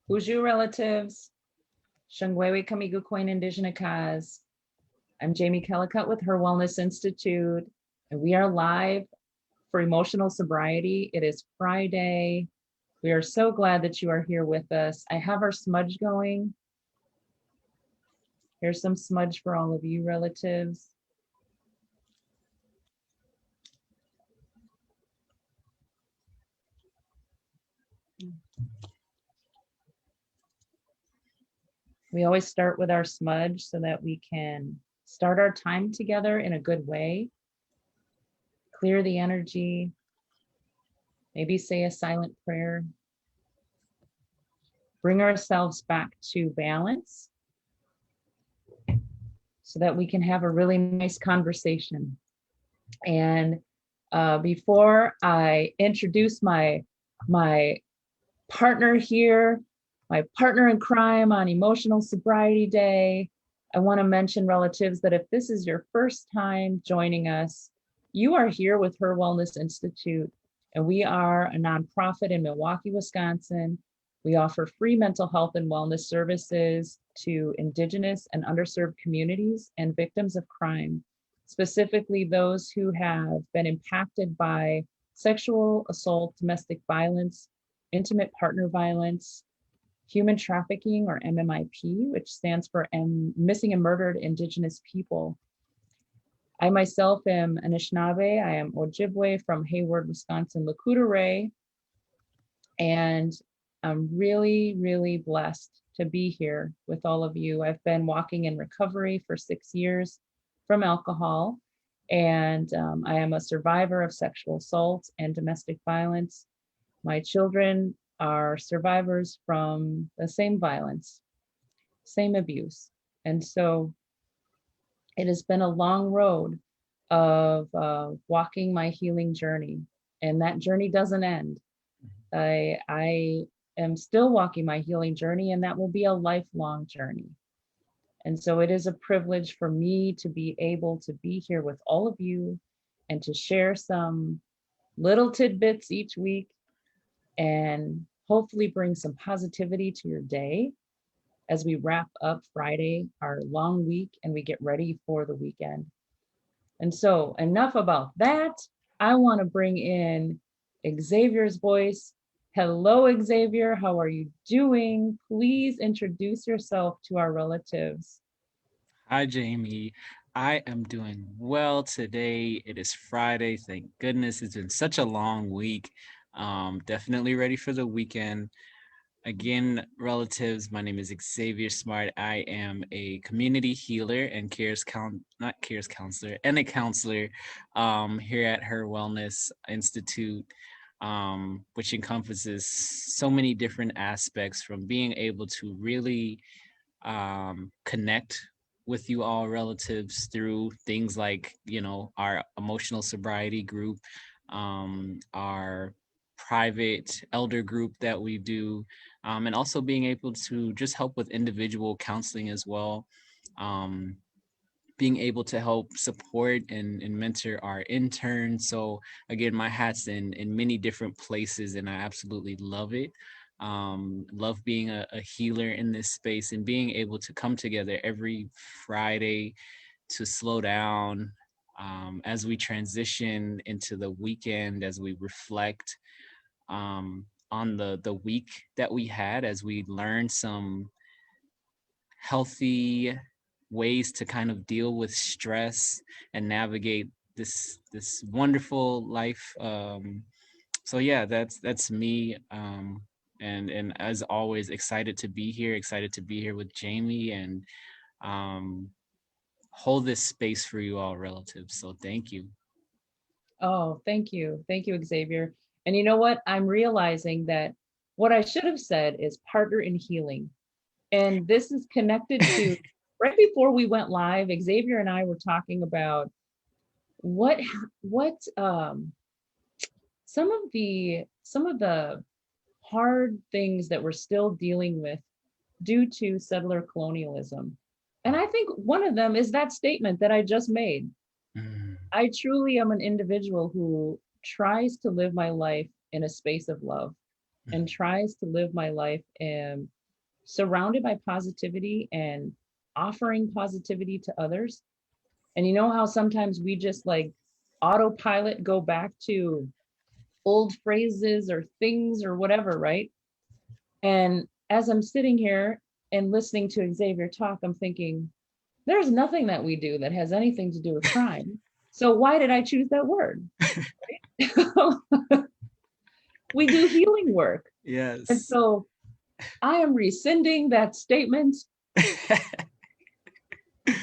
Uju relatives, Shangwewe Kamigu Coin Indigenous. I'm Jamie Kellicott with HIR Wellness Institute, and we are live for emotional sobriety. It is Friday. We are so glad that you are here with us. I have our smudge going. Here's some smudge for all of you relatives. We always start with our smudge so that we can start our time together in a good way, clear the energy, maybe say a silent prayer, bring ourselves back to balance so that we can have a really nice conversation. And before I introduce my partner here, my partner in crime on Emotional Sobriety Day, I want to mention, relatives, that if this is your first time joining us, you are here with HIR Wellness Institute, and we are a nonprofit in Milwaukee, Wisconsin. We offer free mental health and wellness services to Indigenous and underserved communities and victims of crime, specifically those who have been impacted by sexual assault, domestic violence, intimate partner violence, human trafficking, or MMIP, which stands for Missing and Murdered Indigenous People. I myself am Anishinaabe. I am Ojibwe from Hayward, Wisconsin, Lakota Ray, and I'm really, really blessed to be here with all of you. I've been walking in recovery for 6 years from alcohol, and I am a survivor of sexual assault and domestic violence. My children are survivors from the same violence, same abuse. And so it has been a long road of walking my healing journey, and that journey doesn't end. I am still walking my healing journey, and that will be a lifelong journey. And so it is a privilege for me to be able to be here with all of you and to share some little tidbits each week and hopefully bring some positivity to your day as we wrap up Friday, our long week, and we get ready for the weekend. And so enough about that. I want to bring in Xavier's voice. Hello, Xavier. How are you doing? Please introduce yourself to our relatives. Hi, Jamie. I am doing well today. It is Friday. Thank goodness. It's been such a long week. Definitely ready for the weekend. Again, relatives, my name is Xavier Smart. I am a community healer and not cares counselor, and a counselor here at HIR Wellness Institute, which encompasses so many different aspects, from being able to really connect with you all relatives through things like, our emotional sobriety group, our private elder group that we do, and also being able to just help with individual counseling as well. Being able to help support and mentor our interns. So again, my hat's in many different places, and I absolutely love it. Love being a healer in this space and being able to come together every Friday to slow down, as we transition into the weekend, as we reflect on the week that we had, as we learn some healthy ways to kind of deal with stress and navigate this wonderful life. So yeah, that's me. And as always, excited to be here. Excited to be here with Jamie and um, hold this space for you all, relatives. So thank you. Oh, thank you. Thank you, Xavier. And you know what? I'm realizing that what I should have said is partner in healing. And this is connected to right before we went live, Xavier and I were talking about what some of the hard things that we're still dealing with due to settler colonialism. And I think one of them is that statement that I just made. Mm. I truly am an individual who tries to live my life in a space of love and tries to live my life surrounded by positivity and offering positivity to others. And you know how sometimes we just like autopilot go back to old phrases or things or whatever, right? And as I'm sitting here and listening to Xavier talk, I'm thinking, there's nothing that we do that has anything to do with crime. So why did I choose that word? We do healing work. And Yes. so I am rescinding that statement,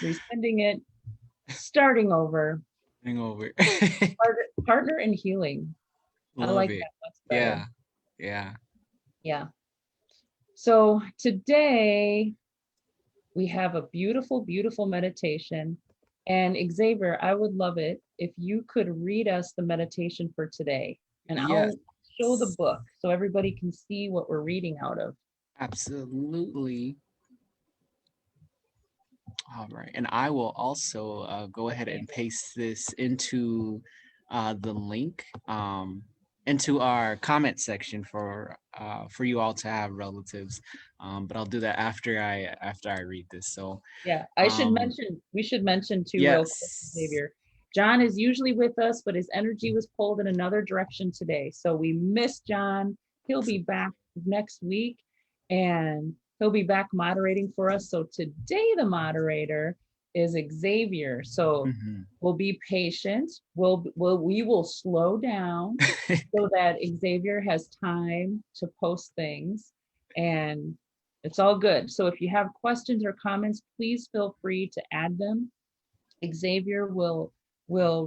rescinding it, starting over. Hang over. Partner in healing. I Love like it. that much better. Yeah. Yeah. Yeah. So today we have a beautiful, beautiful meditation. And Xavier, I would love it if you could read us the meditation for today. And Yes. I'll show the book so everybody can see what we're reading out of. Absolutely. All right. And I will also go ahead and paste this into the link into our comment section for you all to have relatives. But I'll do that after I read this. So Yeah, um, we should mention too, real quick, yes. Xavier. John is usually with us, but his energy was pulled in another direction today. So we miss John. He'll be back next week and he'll be back moderating for us. So today the moderator is Xavier. So Mhm. we'll be patient. We will slow down so that Xavier has time to post things and it's all good. So if you have questions or comments, please feel free to add them. Xavier will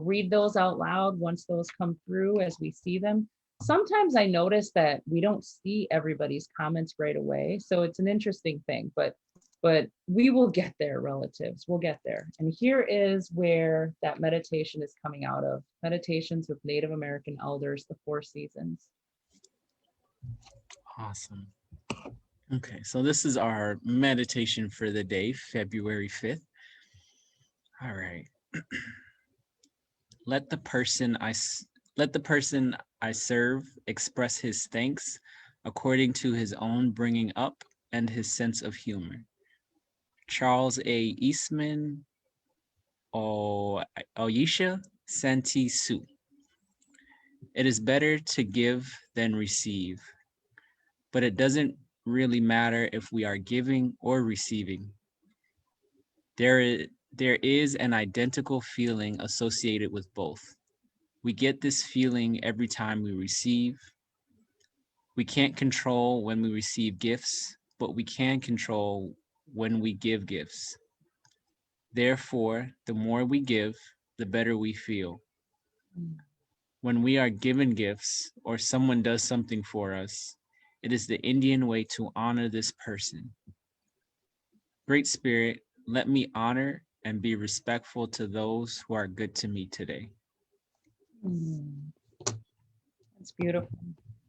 read those out loud once those come through as we see them. Sometimes I notice that we don't see everybody's comments right away. So it's an interesting thing, but we will get there, relatives. We'll get there. And here is where that meditation is coming out of. Meditations with Native American elders, the four seasons. Awesome. Okay, so this is our meditation for the day, February 5th. All right. Let the person let the person I serve express his thanks according to his own bringing up and his sense of humor. Charles A. Eastman, Oyisha Santi Su. It is better to give than receive, but it doesn't really matter if we are giving or receiving. There is an identical feeling associated with both. We get this feeling every time we receive. We can't control when we receive gifts, but we can control when we give gifts. Therefore, the more we give, the better we feel. When we are given gifts or someone does something for us, it is the Indian way to honor this person. Great Spirit, let me honor and be respectful to those who are good to me today. Mm, that's beautiful.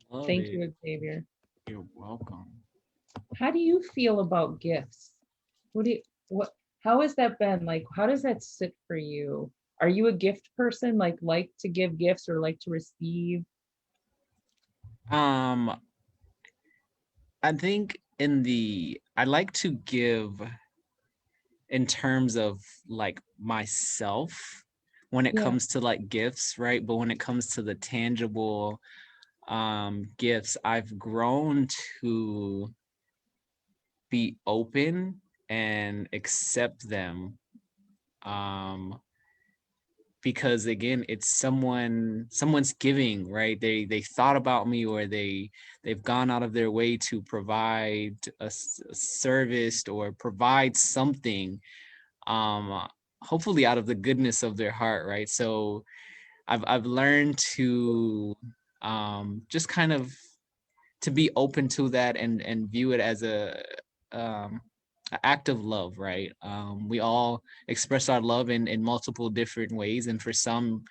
Love Thank it. you, Xavier. You're welcome. How do you feel about gifts? What how has that been? Like how does that sit for you? Are you a gift person, like to give gifts or like to receive? Um, I think I like to give in terms of like myself when it Yeah. comes to like gifts, right? But when it comes to the tangible gifts, I've grown to be open and accept them um because again it's someone's giving, right? They thought about me, or they've gone out of their way to provide a service or provide something, hopefully out of the goodness of their heart, right? So I've learned to just kind of to be open to that and view it as um a act of love, right? We all express our love in multiple different ways, and for some,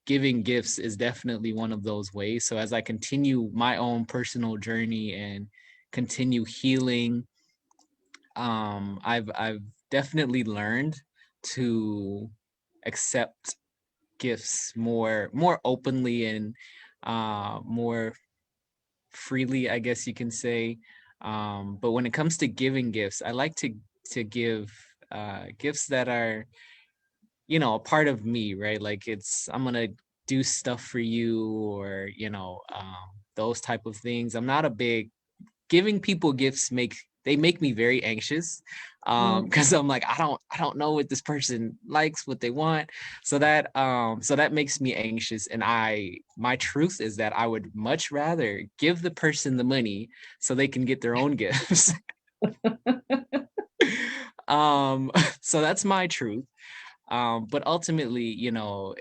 giving gifts is definitely one of those ways. So as I continue my own personal journey and continue healing, I've definitely learned to accept gifts more openly and more freely, I guess you can say. But when it comes to giving gifts, I like to give gifts that are, a part of me, right? Like I'm gonna do stuff for you, or those type of things. I'm not a big giving people gifts they make me very anxious, Mm. because I'm like, I don't know what this person likes, what they want. So that makes me anxious. And my truth is that I would much rather give the person the money so they can get their own gifts. um so that's my truth. But ultimately,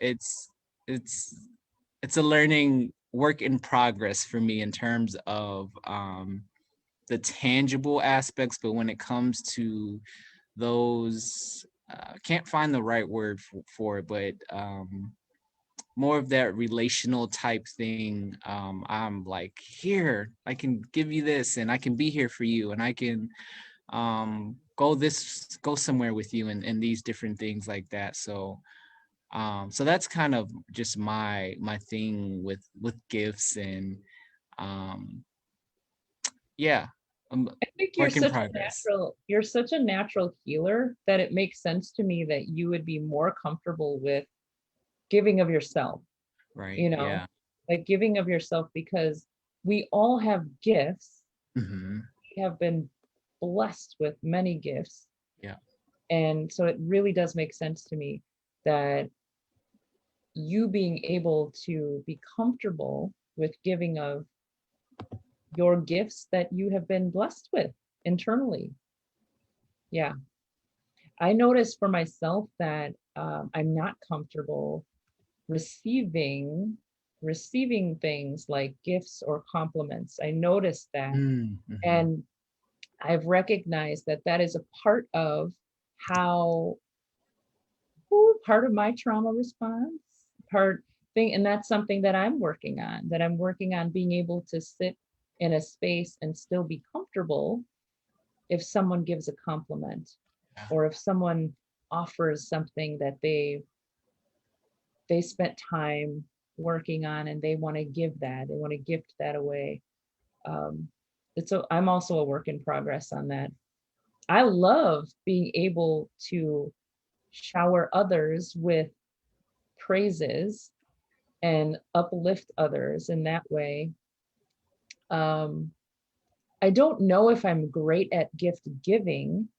it's it's a learning work in progress for me in terms of the tangible aspects. But when it comes to those, can't find the right word for it, but more of that relational type thing, I'm like, here, I can give you this, and I can be here for you, and I can go somewhere with you, and these different things like that. So that's kind of just my thing with gifts. And um yeah, I think work in progress. you're such a natural healer that it makes sense to me that you would be more comfortable with giving of yourself, Right, you know, yeah. like giving of yourself, because we all have gifts. Hmm. We have been blessed with many gifts. Yeah. And so it really does make sense to me that you being able to be comfortable with giving of your gifts that you have been blessed with internally. Yeah. I noticed for myself that I'm not comfortable receiving receiving things like gifts or compliments. I noticed that, Mm-hmm. and I've recognized that that is a part of how part of my trauma response, part thing, and that's something that I'm working on being able to sit in a space and still be comfortable if someone gives a compliment, Yeah. or if someone offers something that they spent time working on and they want to give that, they want to gift that away. um, I'm also a work in progress on that. I love being able to shower others with praises and uplift others in that way. um, I don't know if I'm great at gift giving,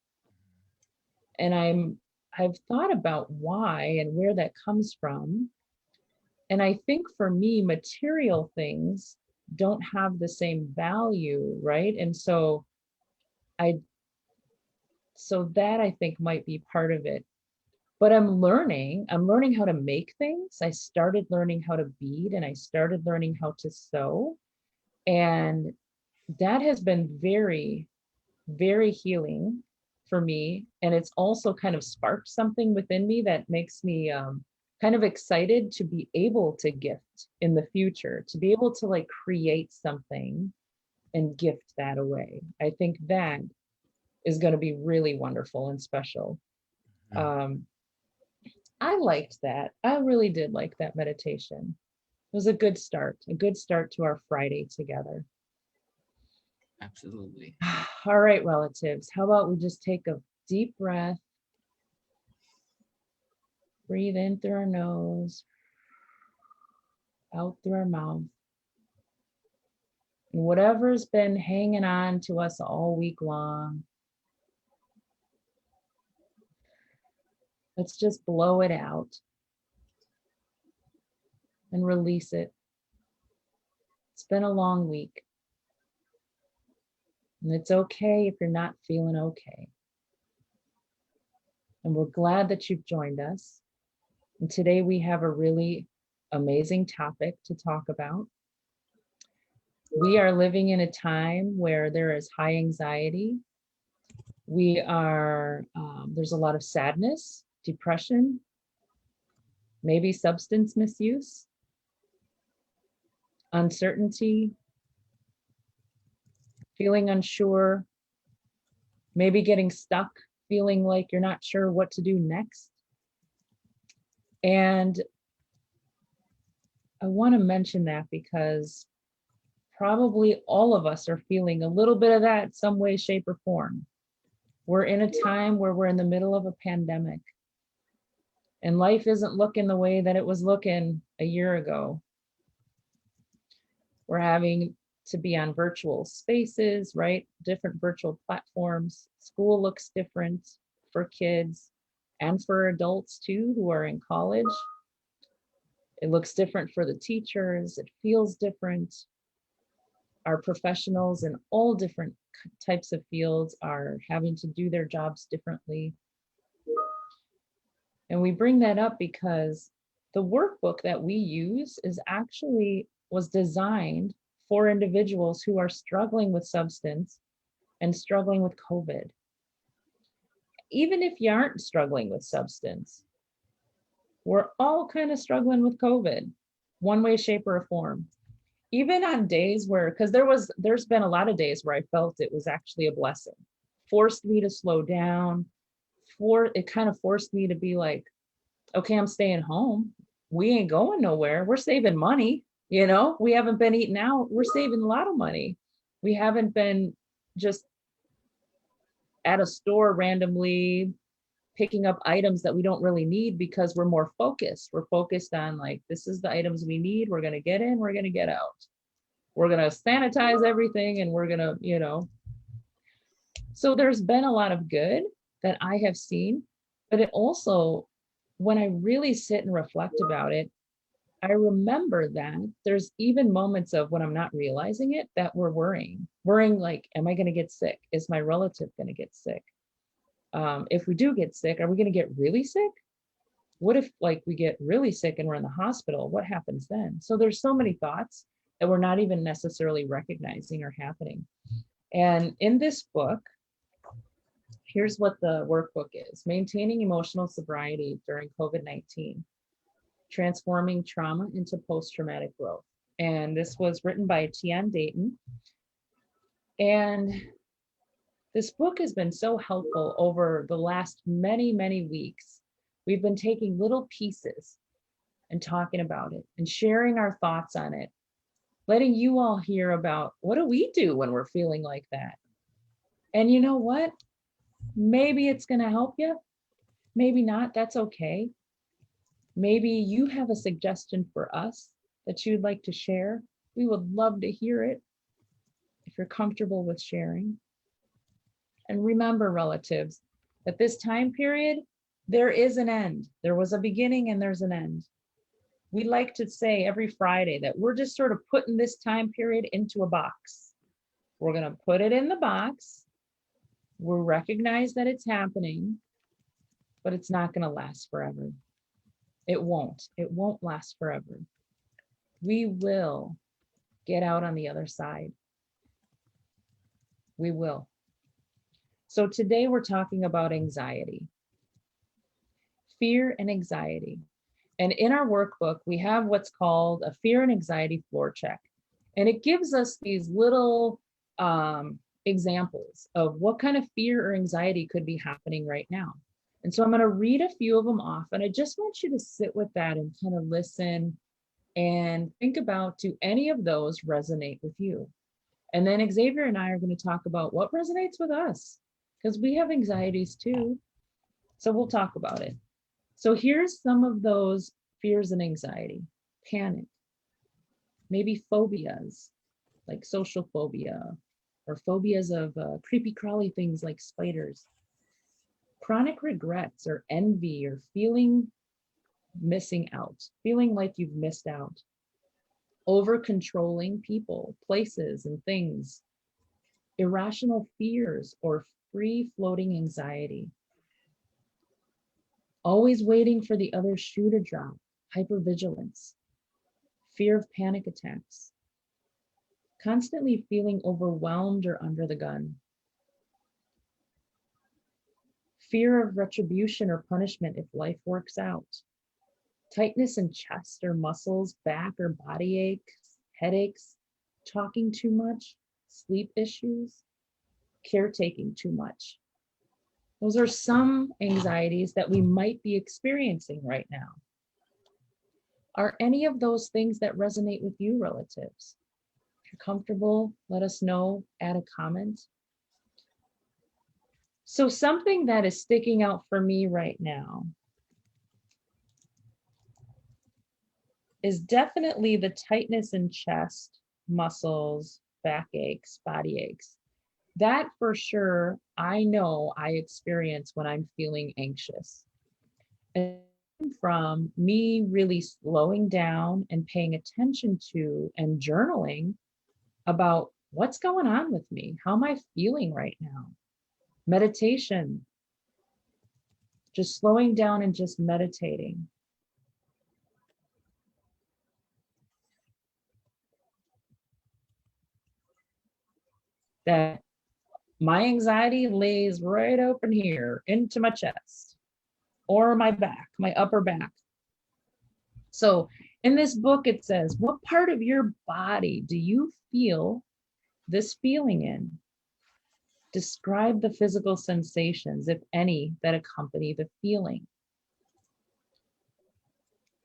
and I've thought about why and where that comes from. And I think for me, material things don't have the same value, right? And I so that I think might be part of it. But I'm learning how to make things. I started learning how to bead, and I started learning how to sew. And that has been very, very healing for me. And it's also kind of sparked something within me that makes me kind of excited to be able to gift in the future, to be able to like create something and gift that away. I think that is going to be really wonderful and special. Mhm. Um, I liked that. I really did like that meditation. It was a good start to our Friday together. Absolutely. All right, relatives, how about we just take a deep breath, breathe in through our nose, out through our mouth. And whatever's been hanging on to us all week long, let's just blow it out and release it. It's been a long week, and it's okay if you're not feeling okay. And we're glad that you've joined us. And today we have a really amazing topic to talk about. We are living in a time where there is high anxiety. There's a lot of sadness, depression, maybe substance misuse, uncertainty, feeling unsure, maybe getting stuck, feeling like you're not sure what to do next. And I want to mention that because probably all of us are feeling a little bit of that some way, shape, or form. We're in a time where we're in the middle of a pandemic and life isn't looking the way that it was looking a year ago. We're having to be on virtual spaces, right? Different virtual platforms. School looks different for kids and for adults too, who are in college. It looks different for the teachers. It feels different. Our professionals in all different types of fields are having to do their jobs differently. And we bring that up because the workbook that we use was designed for individuals who are struggling with substance and struggling with COVID. Even if you aren't struggling with substance, we're all kind of struggling with COVID, one way, shape, or form. Even on days where, because there's been a lot of days where I felt it was actually a blessing, forced me to slow down, it kind of forced me to be like, okay, I'm staying home. We ain't going nowhere. We're saving money. We haven't been eating out. We're saving a lot of money. We haven't been just at a store randomly picking up items that we don't really need because we're more focused. We're focused on like, this is the items we need. We're going to get in, we're going to get out. We're going to sanitize everything and we're going to, So there's been a lot of good that I have seen, but it also, when I really sit and reflect about it, I remember that there's even moments of when I'm not realizing it that we're worrying like, am I going to get sick? Is my relative going to get sick? If we do get sick, are we going to get really sick? What if like we get really sick and we're in the hospital? What happens then? So there's so many thoughts that we're not even necessarily recognizing are happening. And in this book, here's what the workbook is: Maintaining Emotional Sobriety During COVID-19, Transforming Trauma into Post-Traumatic Growth. And this was written by Tian Dayton. And this book has been so helpful over the last many, many weeks. We've been taking little pieces and talking about it and sharing our thoughts on it, letting you all hear about what do we do when we're feeling like that. And you know what? Maybe it's going to help you. Maybe not. That's okay. Maybe you have a suggestion for us that you'd like to share. We would love to hear it if you're comfortable with sharing. And remember, relatives, that this time period, there is an end. There was a beginning and there's an end. We like to say every Friday that we're just sort of putting this time period into a box. We're going to put it in the box. We'll recognize that it's happening, but it's not going to last forever. It won't last forever. We will get out on the other side. We will. So today we're talking about anxiety, fear and anxiety. And in our workbook, we have what's called a fear and anxiety floor check. And it gives us these little examples of what kind of fear or anxiety could be happening right now. And so I'm going to read a few of them off, and I just want you to sit with that and kind of listen and think about, do any of those resonate with you? And then Xavier and I are going to talk about what resonates with us, because we have anxieties too. So we'll talk about it. So here's some of those fears and anxiety: panic, maybe phobias like social phobia, or phobias of creepy crawly things like spiders, chronic regrets or envy, or feeling missing out, feeling like you've missed out, over controlling people, places, and things, irrational fears or free floating anxiety, always waiting for the other shoe to drop, hypervigilance, fear of panic attacks, constantly feeling overwhelmed or under the gun, fear of retribution or punishment if life works out, tightness in chest or muscles, back or body aches, headaches, talking too much, sleep issues, caretaking too much. Those are some anxieties that we might be experiencing right now. Are any of those things that resonate with you, relatives? If you're comfortable, let us know, add a comment. So something that is sticking out for me right now is definitely the tightness in chest, muscles, back aches, body aches. That for sure, I know I experience when I'm feeling anxious. And from me really slowing down and paying attention to and journaling about what's going on with me. How am I feeling right now? Meditation, just slowing down and just meditating. That my anxiety lays right open here into my chest or my back, my upper back. So in this book, it says, what part of your body do you feel this feeling in? Describe the physical sensations, if any, that accompany the feeling.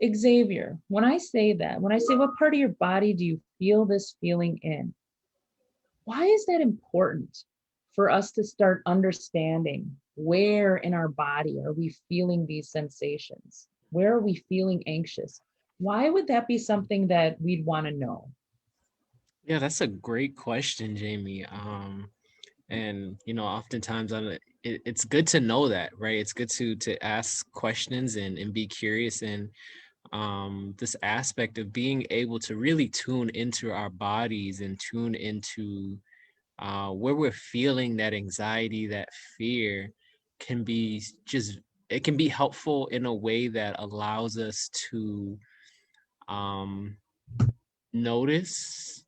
Xavier, when I say that, when I say what part of your body do you feel this feeling in? Why is that important for us to start understanding where in our body are we feeling these sensations? Where are we feeling anxious? Why would that be something that we'd want to know? Yeah, that's a great question, Jamie. And oftentimes it's good to know that, right? It's good to ask questions and be curious, and this aspect of being able to really tune into our bodies and tune into where we're feeling that anxiety, that fear, can be just it can be helpful in a way that allows us to um, notice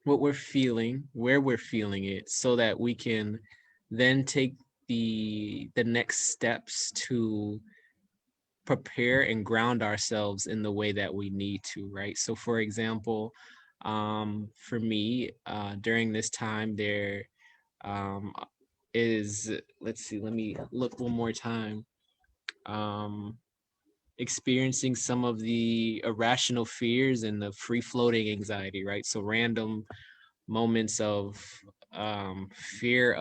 what we're feeling, where we're feeling it, so that we can then take the next steps to prepare and ground ourselves in the way that we need to, right? So for example, for me, during this time, there um is, let's see, let me look one more time, um experiencing some of the irrational fears and the free floating anxiety, right? So random moments of fear,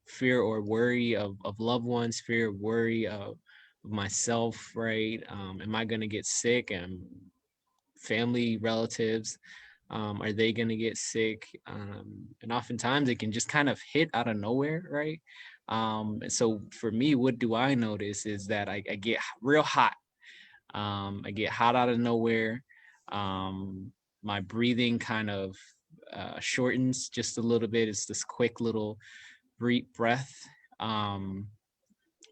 fear or worry of loved ones, fear, worry of myself, right? Am I going to get sick? And family, relatives, are they going to get sick? And oftentimes it can just kind of hit out of nowhere, right? And so for me, what do I notice is that I get real hot. I get hot out of nowhere. My breathing kind of shortens just a little bit. It's this quick little breath. Um,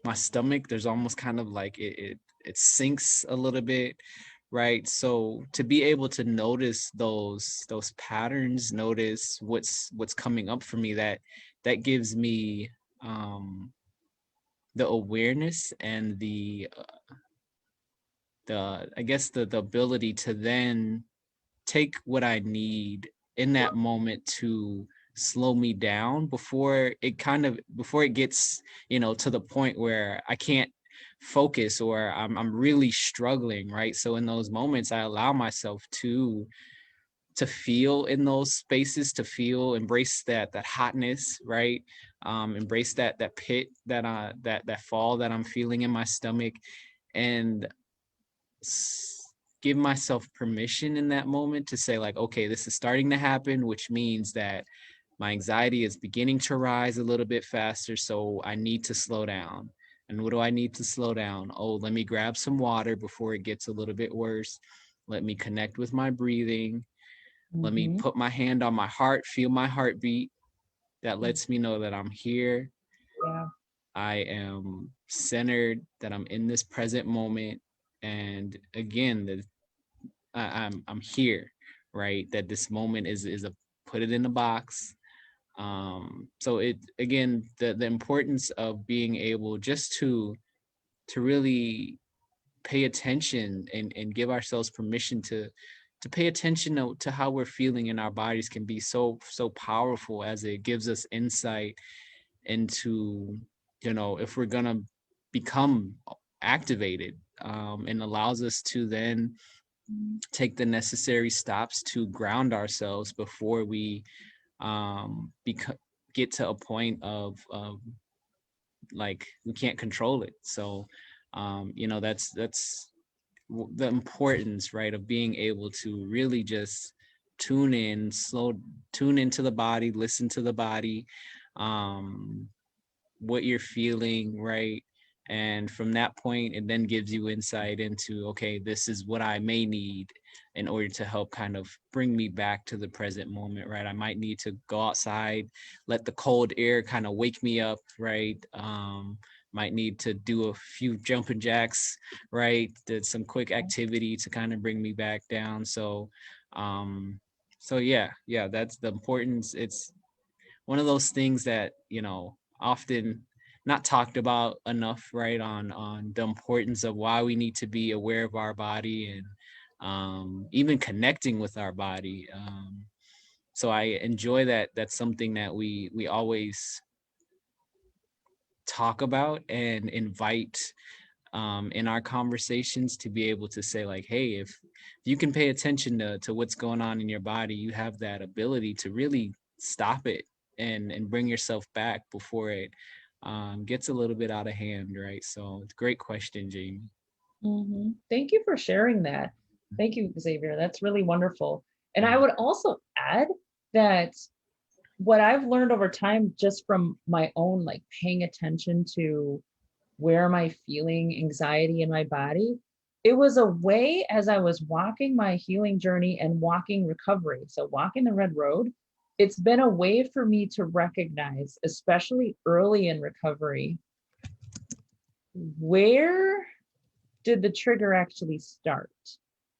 my stomach, there's almost kind of like it sinks a little bit, right? So to be able to notice those patterns, notice what's coming up for me, that gives me the awareness and the I guess the ability to then take what I need in that moment to slow me down before it gets, to the point where I can't focus, or I'm really struggling, right? So in those moments, I allow myself to feel in those spaces, to feel, embrace that hotness, right? Embrace that pit, that fall that I'm feeling in my stomach, and give myself permission in that moment to say, like, okay, this is starting to happen, which means that my anxiety is beginning to rise a little bit faster, so I need to slow down. And what do I need to slow down? Oh, let me grab some water before it gets a little bit worse. Let me connect with my breathing. Let me Mm-hmm. put my hand on my heart, feel my heartbeat. That lets me know that I'm here. Yeah. I am centered, that I'm in this present moment. And again, I'm here, right? That this moment is a put it in a box. So it, again, the importance of being able just to really pay attention and give ourselves permission to pay attention to how we're feeling in our bodies can be so powerful, as it gives us insight into, if we're gonna become activated, and allows us to then take the necessary stops to ground ourselves before we get to a point of like we can't control it. So that's the importance, right, of being able to really just tune into the body, listen to the body, um what you're feeling, right? And from that point, it then gives you insight into, okay, this is what I may need in order to help kind of bring me back to the present moment, right? I might need to go outside, let the cold air kind of wake me up, right? Might need to do a few jumping jacks, right? Did some quick activity to kind of bring me back down. Um, so yeah, that's the importance. It's one of those things that often not talked about enough, right, on the importance of why we need to be aware of our body and even connecting with our body. So I enjoy that. That's something that we always talk about and invite in our conversations, to be able to say like, hey, if you can pay attention to what's going on in your body, you have that ability to really stop it and bring yourself back before it gets a little bit out of hand, right? So it's a great question, Jamie. Thank you for sharing that. Thank you, Xavier. That's really wonderful. And I would also add that what I've learned over time, just from my own like paying attention to where am I feeling anxiety in my body, it was a way as I was walking my healing journey and walking recovery. So walking the red road, it's been a way for me to recognize, especially early in recovery, where did the trigger actually start?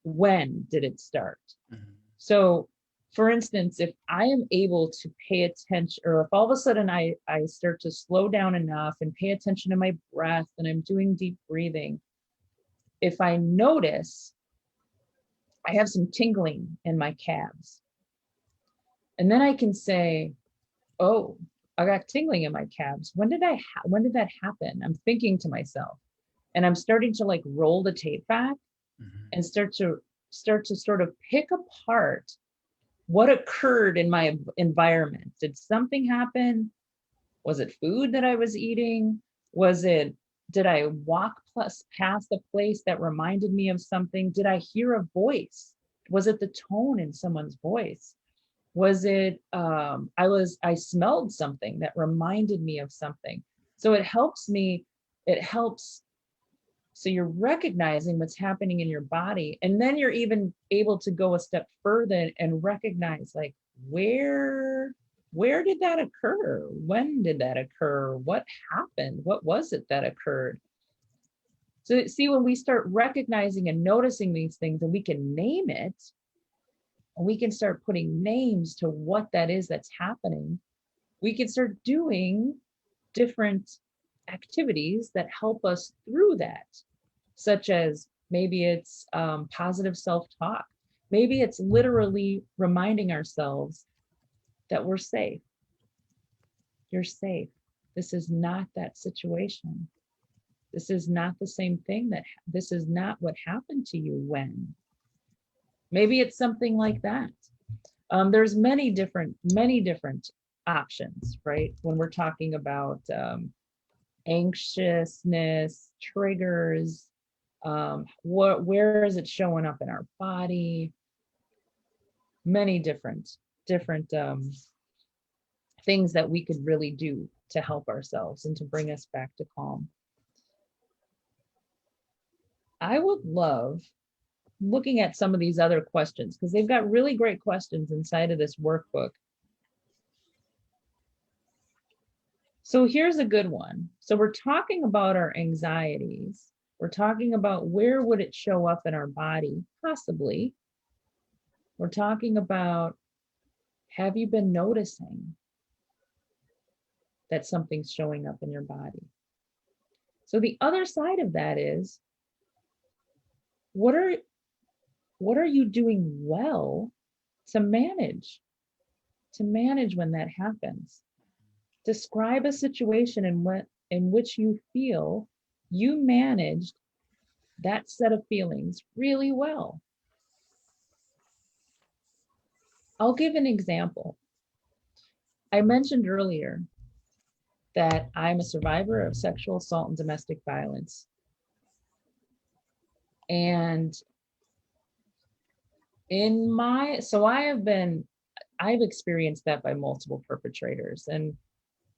When did it start? Mhm. So, for instance, if I am able to pay attention, or if all of a sudden I start to slow down enough and pay attention to my breath and I'm doing deep breathing, if I notice I have some tingling in my calves, and then I can say, oh, I got tingling in my calves. When did that happen? I'm thinking to myself, and I'm starting to like roll the tape back Mhm. and start to sort of pick apart what occurred in my environment. Did something happen? Was it food that I was eating? Was it, did I walk past a place that reminded me of something? Did I hear a voice? Was it the tone in someone's voice? Was it, I smelled something that reminded me of something? So it helps. So you're recognizing what's happening in your body. And then you're even able to go a step further and recognize like, where did that occur? When did that occur? What happened? What was it that occurred? So see, when we start recognizing and noticing these things and we can name it, and we can start putting names to what that is that's happening, we can start doing different activities that help us through that, such as maybe it's positive self-talk. Maybe it's literally reminding ourselves that we're safe. You're safe. This is not that situation. This is not the same thing. This is not what happened to you when. Maybe it's something like that. There's many different options, right? When we're talking about anxiousness, triggers, where is it showing up in our body? Many different things that we could really do to help ourselves and to bring us back to calm. I would love looking at some of these other questions because they've got really great questions inside of this workbook. So here's a good one. So we're talking about our anxieties. We're talking about where would it show up in our body, possibly. We're talking about, have you been noticing that something's showing up in your body? So the other side of that is, what are you doing well to manage when that happens? Describe a situation in which you feel you managed that set of feelings really well. I'll give an example. I mentioned earlier that I'm a survivor of sexual assault and domestic violence. And I've experienced that by multiple perpetrators. And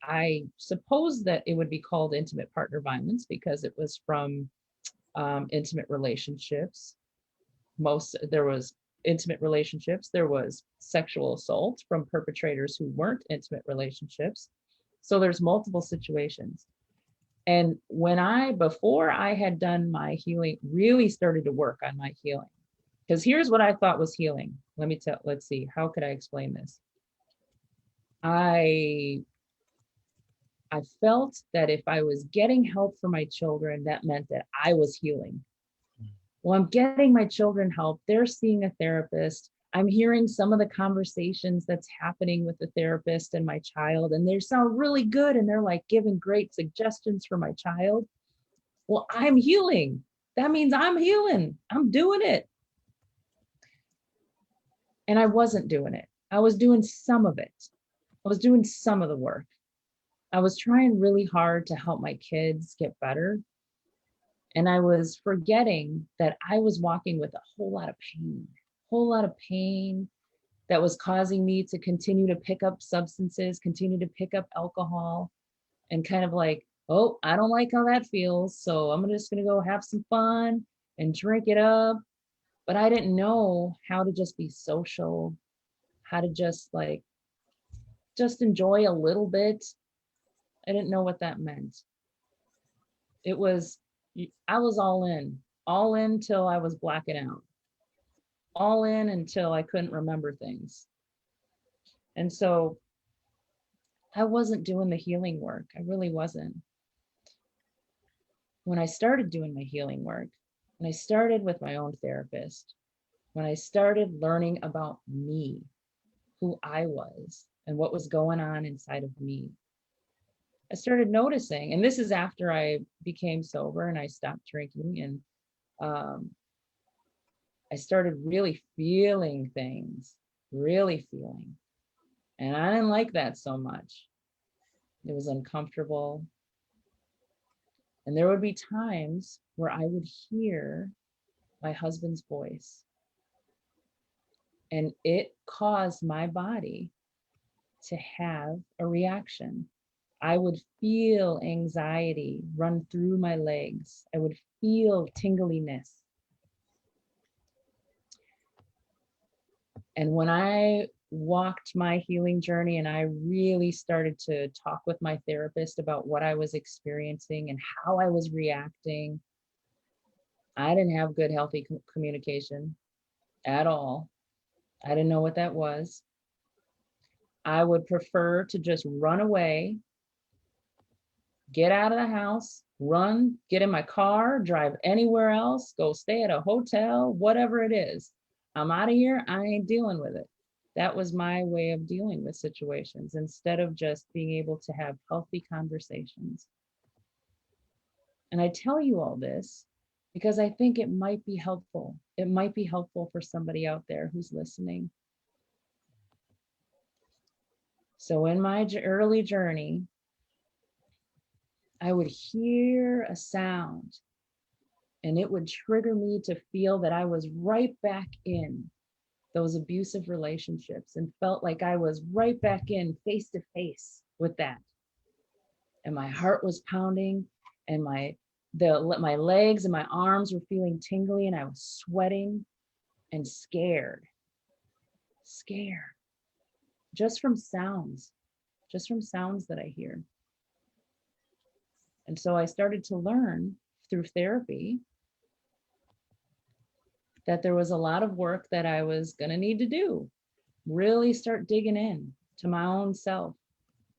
I suppose that it would be called intimate partner violence because it was from intimate relationships. There was intimate relationships, there was sexual assault from perpetrators who weren't intimate relationships. So there's multiple situations. And before I had done my healing, really started to work on my healing, because here's what I thought was healing. Let's see, how could I explain this? I felt that if I was getting help for my children, that meant that I was healing. Well, I'm getting my children help. They're seeing a therapist. I'm hearing some of the conversations that's happening with the therapist and my child, and they sound really good. And they're like giving great suggestions for my child. Well, I'm healing. That means I'm healing. I'm doing it. And I wasn't doing it. I was doing some of it. I was doing some of the work. I was trying really hard to help my kids get better. And I was forgetting that I was walking with a whole lot of pain that was causing me to continue to pick up substances, continue to pick up alcohol, and kind of like, oh, I don't like how that feels. So I'm just going to go have some fun and drink it up. But I didn't know how to just be social, how to just enjoy a little bit. I didn't know what that meant. It was, I was all in till I was blacking out, all in until I couldn't remember things. And so I wasn't doing the healing work. I really wasn't. When I started doing my healing work, when I started with my own therapist, when I started learning about me, who I was, and what was going on inside of me, I started noticing, and this is after I became sober and I stopped drinking, and I started really feeling things, really feeling. And I didn't like that so much. It was uncomfortable. And there would be times where I would hear my husband's voice, and it caused my body to have a reaction. I would feel anxiety run through my legs. I would feel tingliness. And when I walked my healing journey and I really started to talk with my therapist about what I was experiencing and how I was reacting, I didn't have good, healthy communication at all. I didn't know what that was. I would prefer to just run away, get out of the house, run, get in my car, drive anywhere else, go stay at a hotel, whatever it is. I'm out of here. I ain't dealing with it. That was my way of dealing with situations instead of just being able to have healthy conversations. And I tell you all this because I think it might be helpful. It might be helpful for somebody out there who's listening. So in my early journey, I would hear a sound and it would trigger me to feel that I was right back in those abusive relationships and felt like I was right back in face to face with that. And my heart was pounding and my legs and my arms were feeling tingly and I was sweating and scared just from sounds that I hear. And so I started to learn through therapy that there was a lot of work that I was going to need to do, really start digging in to my own self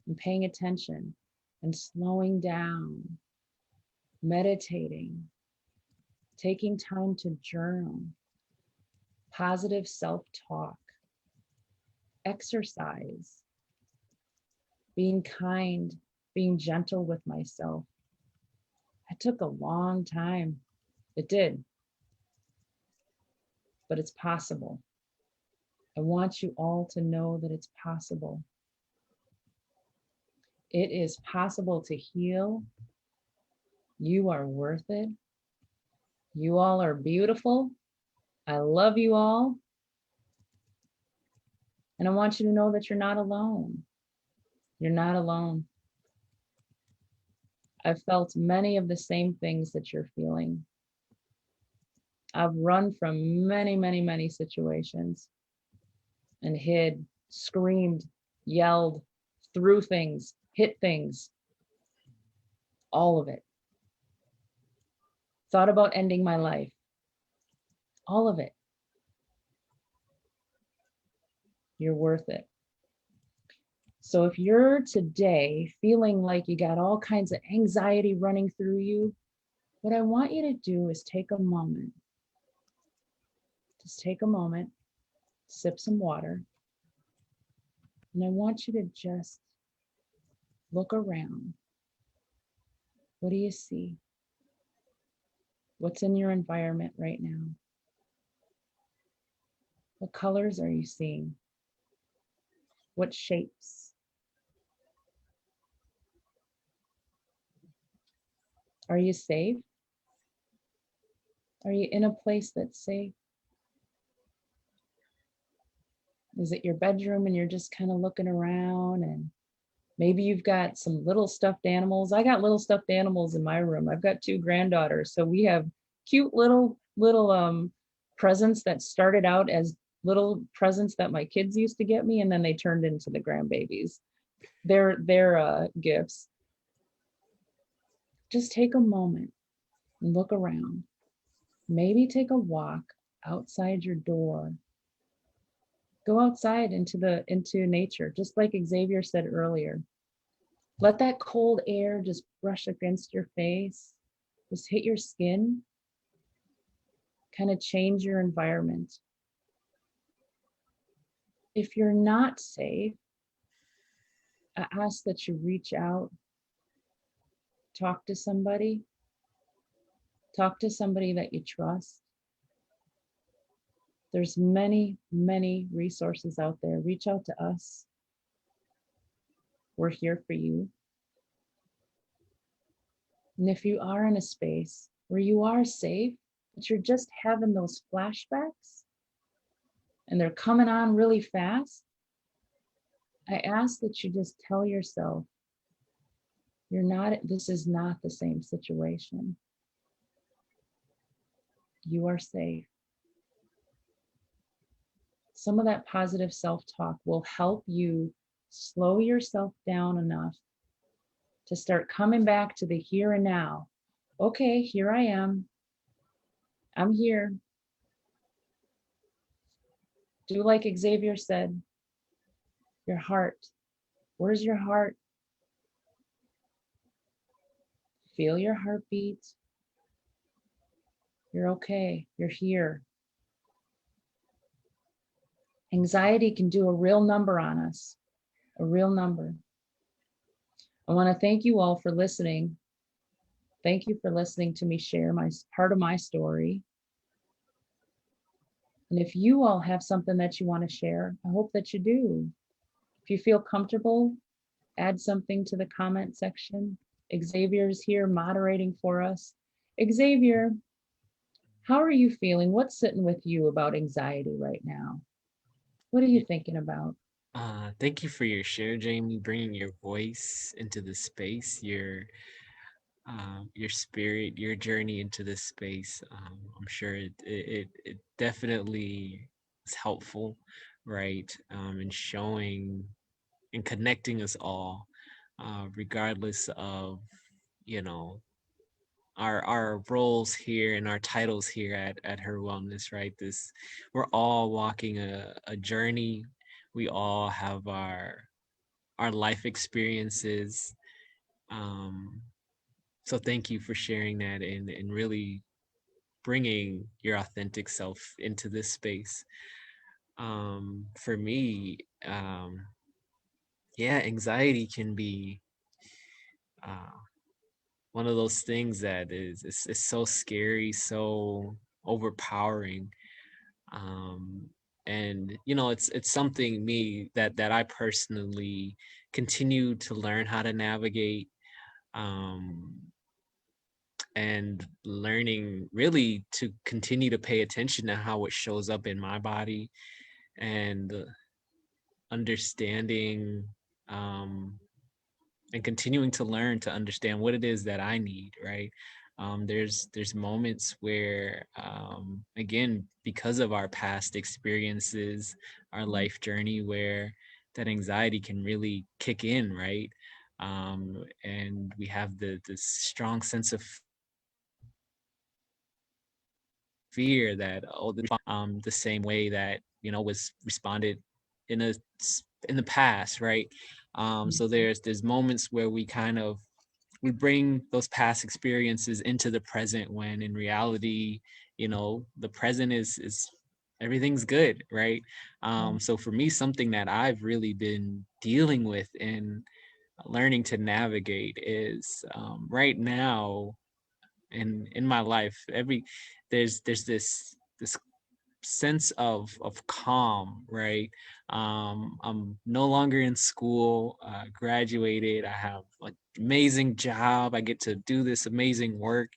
and paying attention and slowing down, meditating, taking time to journal, positive self-talk, exercise, being kind, being gentle with myself. It took a long time. It did. But it's possible. I want you all to know that it's possible. It is possible to heal. You are worth it. You all are beautiful. I love you all. And I want you to know that you're not alone. You're not alone. I've felt many of the same things that you're feeling. I've run from many, many, many situations and hid, screamed, yelled, threw things, hit things, all of it. Thought about ending my life, all of it. You're worth it. So if you're today feeling like you got all kinds of anxiety running through you, what I want you to do is take a moment. Just take a moment, sip some water, and I want you to just look around. What do you see? What's in your environment right now? What colors are you seeing? What shapes? Are you safe? Are you in a place that's safe? Is it your bedroom and you're just kind of looking around, and maybe you've got some little stuffed animals? I got little stuffed animals in my room. I've got two granddaughters. So we have cute little presents that started out as little presents that my kids used to get me, and then they turned into the grandbabies. They're gifts. Just take a moment and look around. Maybe take a walk outside your door. Go outside into nature, just like Xavier said earlier. Let that cold air just brush against your face, just hit your skin, kind of change your environment. If you're not safe, I ask that you reach out, talk to somebody, that you trust. There's many, many resources out there. Reach out to us. We're here for you. And if you are in a space where you are safe, but you're just having those flashbacks and they're coming on really fast, I ask that you just tell yourself, this is not the same situation. You are safe. Some of that positive self-talk will help you slow yourself down enough to start coming back to the here and now. Okay, here I am. I'm here. Do like Xavier said, your heart. Where's your heart? Feel your heartbeat. You're okay. You're here. Anxiety can do a real number on us, a real number. I want to thank you all for listening. Thank you for listening to me share my part of my story. And if you all have something that you want to share, I hope that you do. If you feel comfortable, add something to the comment section. Xavier's here moderating for us. Xavier, how are you feeling? What's sitting with you about anxiety right now? What are you thinking about? Thank you for your share, Jamie, bringing your voice into the space, your spirit, your journey into this space. I'm sure it definitely is helpful, right? In showing and connecting us all, regardless of, you know, our roles here and our titles here at HIR Wellness, right? We're all walking a journey. We all have our life experiences. Um, so thank you for sharing that and really bringing your authentic self into this space. For me, yeah, anxiety can be uh, one of those things that is so scary, so overpowering. Um, and it's something me that I personally continue to learn how to navigate, um and learning really to continue to pay attention to how it shows up in my body, and understanding, um and continuing to learn to understand what it is that I need, right? There's moments where, again, because of our past experiences, our life journey, where that anxiety can really kick in, right? And we have this strong sense of fear that, the same way that was responded in a in the past, right? So there's moments where we bring those past experiences into the present, when in reality, the present is everything's good, right? So for me, something that I've really been dealing with and learning to navigate is, right now in my life, there's this sense of calm, right? I'm no longer in school, graduated, I have like amazing job, I get to do this amazing work.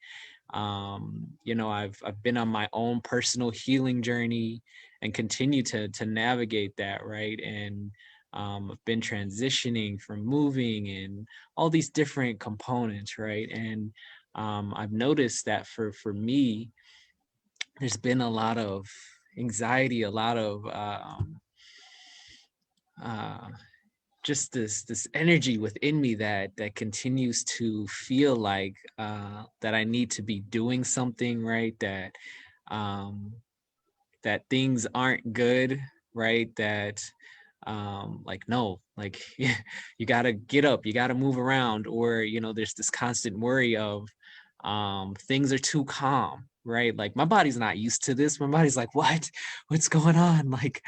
I've been on my own personal healing journey and continue to navigate that, right? And I've been transitioning from moving and all these different components, right? And I've noticed that for me, there's been a lot of anxiety, a lot of uh, just this energy within me that continues to feel like, that I need to be doing something, right? Um, that things aren't good, right? That, like, no, like, you got to get up, you got to move around, or there's this constant worry of, things are too calm, right? Like, my body's not used to this. My body's like, what's going on? Like,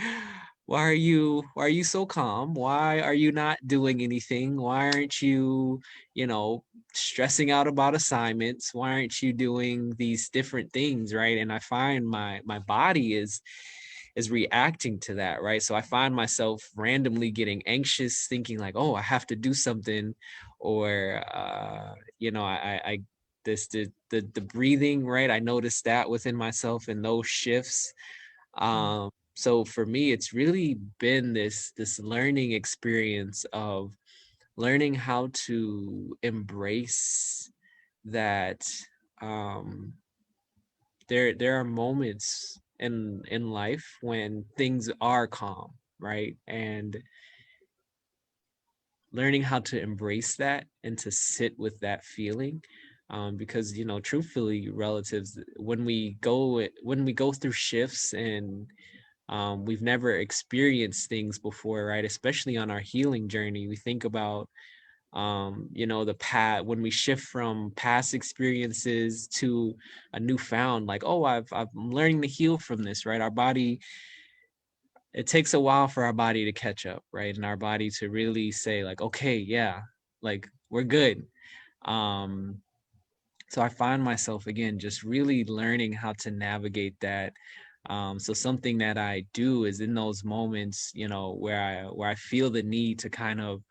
why are you so calm? Why are you not doing anything? Why aren't you, you know stressing out about assignments? Why aren't you doing these different things, right? And I find my body is reacting to that, right? So I find myself randomly getting anxious, thinking like, oh, I have to do something, or I this the breathing, right? I noticed that within myself and those shifts. So for me, it's really been this learning experience of learning how to embrace that, um there are moments in life when things are calm, right? And learning how to embrace that and to sit with that feeling, because truthfully, relatives, when we go through shifts, and we've never experienced things before, right? Especially on our healing journey, we think about, the past, when we shift from past experiences to a newfound, like, oh, I'm learning to heal from this, right? Our body, it takes a while for our body to catch up, right? And our body to really say like, okay, yeah, like, we're good. um so I find myself again just really learning how to navigate that. So something that I do is, in those moments, where I feel the need to kind of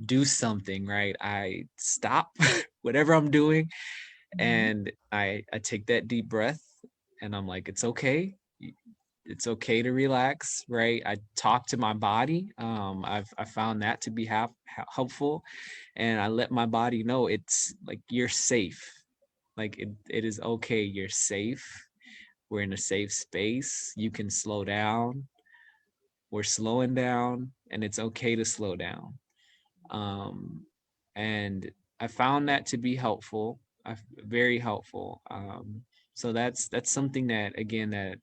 do something, right? I stop whatever I'm doing, and I take that deep breath, and I'm like, it's okay. It's okay to relax, right? I talk to my body. I found that to be helpful, and I let my body know it's like, you're safe. Like, it is okay. You're safe. We're in a safe space. You can slow down. We're slowing down, and it's okay to slow down. um, and I found that to be helpful, very helpful. So that's something that, again, that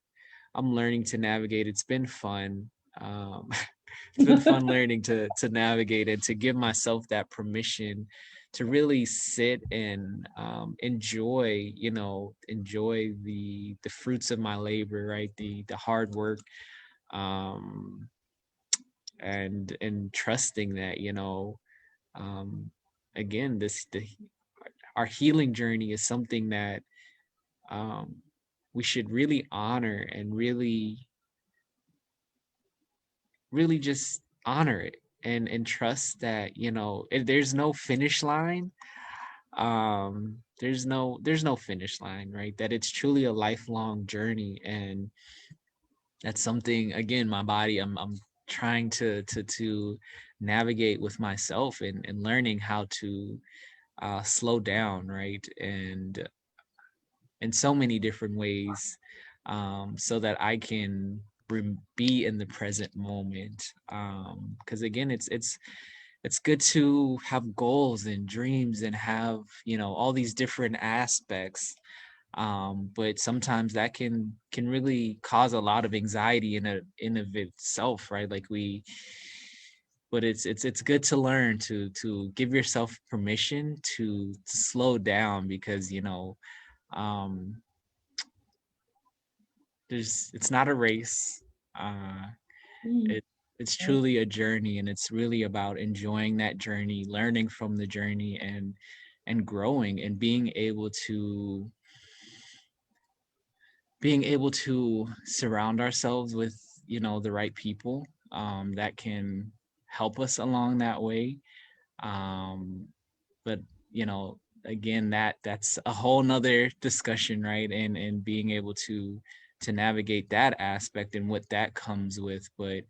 I'm learning to navigate. It's been fun. Um, it's been fun learning to navigate and to give myself that permission to really sit and, enjoy the fruits of my labor, right? The hard work, um, and trusting that, um, again, our healing journey is something that, um, we should really honor and really really just honor it and trust that, there's no finish line. There's no finish line, right? That it's truly a lifelong journey. And that's something, again, my body, I'm trying to navigate with myself, and learning how to slow down, right? And in so many different ways, so that I can be in the present moment. Because again, it's good to have goals and dreams and have, all these different aspects, but sometimes that can really cause a lot of anxiety in of itself, right? Like we but it's good to learn to give yourself permission to slow down, because um it's not a race. uh Mm, it it's right. truly a journey, and it's really about enjoying that journey, learning from the journey, and growing, and being able to surround ourselves with, the right people, that can help us along that way. But again, that's a whole nother discussion, right? And being able to navigate that aspect and what that comes with. But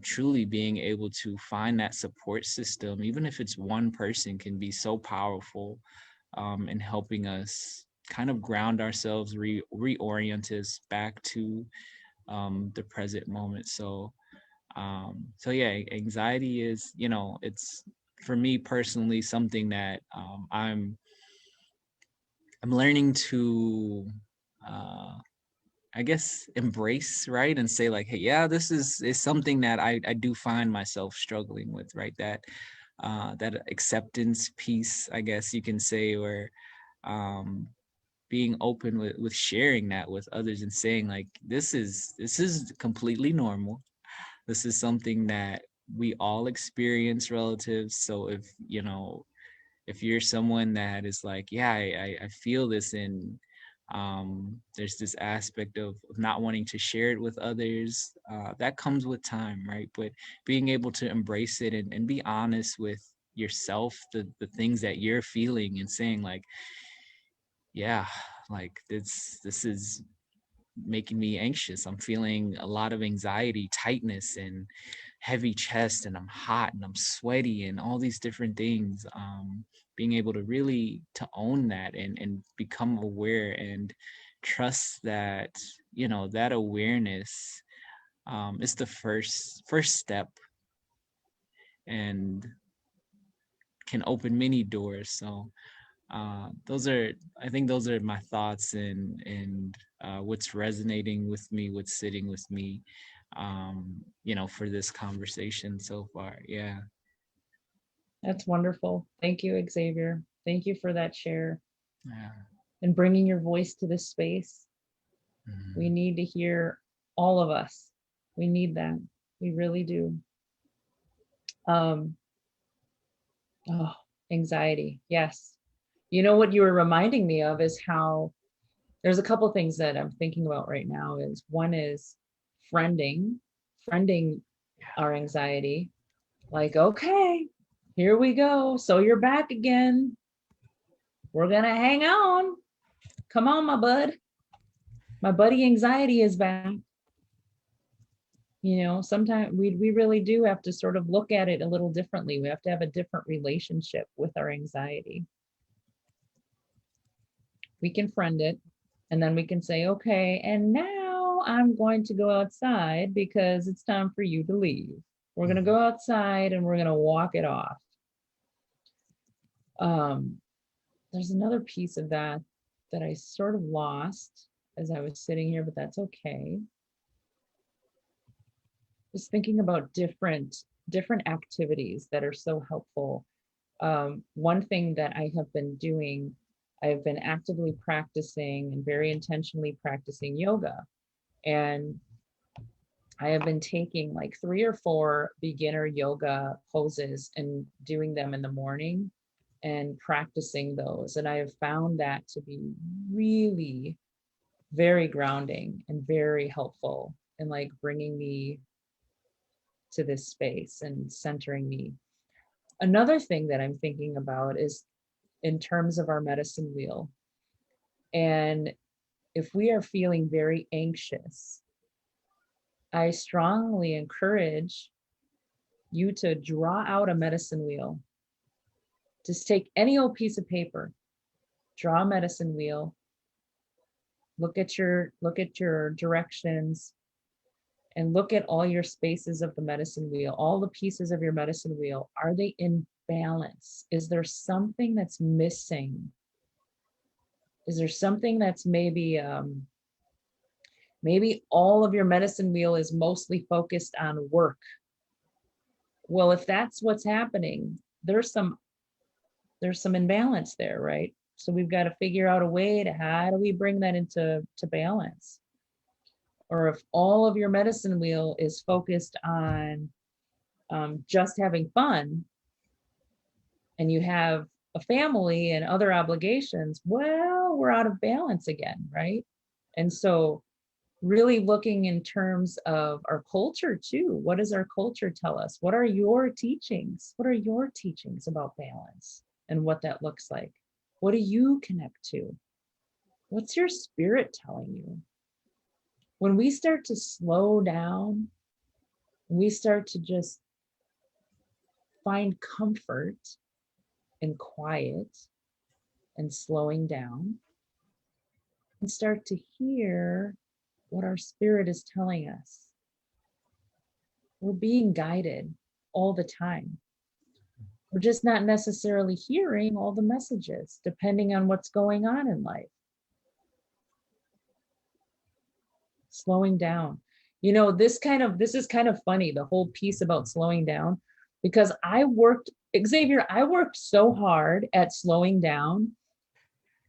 truly being able to find that support system, even if it's one person, can be so powerful, in helping us kind of ground ourselves, reorient us back to the present moment. So yeah, anxiety is, it's, for me personally, something that, I'm learning to, uh, I guess, embrace, right? And say like, hey, yeah, this is something that I do find myself struggling with, right? That acceptance piece, I guess you can say, where um being open with sharing that with others, and saying like, this is completely normal. This is something that we all experience, relatives. So if you're someone that is like, yeah, I feel this, and there's this aspect of not wanting to share it with others, that comes with time, right? But being able to embrace it, and be honest with yourself, the things that you're feeling, and saying like, yeah, like this is making me anxious. I'm feeling a lot of anxiety, tightness, and heavy chest, and I'm hot and I'm sweaty, and all these different things. Being able to really to own that, and become aware, and trust that, that awareness, is the first step, and can open many doors. So those are I think those are my thoughts, and what's resonating with me, what's sitting with me, for this conversation so far. Yeah. That's wonderful. Thank you, Xavier. Thank you for that share Yeah. and bringing your voice to this space. We Mhm. need to hear all of us. We need that. We really do. Um, oh, anxiety. Yes. You know what you were reminding me of is how there's a couple things that I'm thinking about right now. Is one is friending our anxiety. Like, okay, here we go. So you're back again. We're gonna hang on. Come on, my bud. My buddy anxiety is back. Sometimes we really do have to sort of look at it a little differently. We have to have a different relationship with our anxiety. We can friend it, and then we can say, okay, and now I'm going to go outside because it's time for you to leave. We're going to Mhm. go outside and we're going to walk it off. um, there's another piece of that I sort of lost as I was sitting here, but that's okay. Just thinking about different activities that are so helpful. One thing that I have been doing, I've been actively practicing and very intentionally practicing yoga. And I have been taking like 3 or 4 beginner yoga poses and doing them in the morning and practicing those. And I have found that to be really very grounding and very helpful in like bringing me to this space and centering me. Another thing that I'm thinking about is in terms of our medicine wheel. And if we are feeling very anxious, I strongly encourage you to draw out a medicine wheel. Just take any old piece of paper, draw a medicine wheel, look at your directions, and look at all your spaces of the medicine wheel, all the pieces of your medicine wheel. Are they in balance? Is there something that's missing? Is there something that's maybe all of your medicine wheel is mostly focused on work? Well, if that's what's happening, there's some imbalance there, right? So we've got to figure out a way to, how do we bring that into balance? Or if all of your medicine wheel is focused on just having fun, and you have a family and other obligations, well, we're out of balance again, right? And so really looking in terms of our culture too. What does our culture tell us? What are your teachings? What are your teachings about balance and what that looks like? What do you connect to? What's your spirit telling you? When we start to slow down, we start to just find comfort in quiet and slowing down, and start to hear what our spirit is telling us. We're being guided all the time. We're just not necessarily hearing all the messages, depending on what's going on in life. Slowing down. You know, this is kind of funny, the whole piece about slowing down, because I worked so hard at slowing down.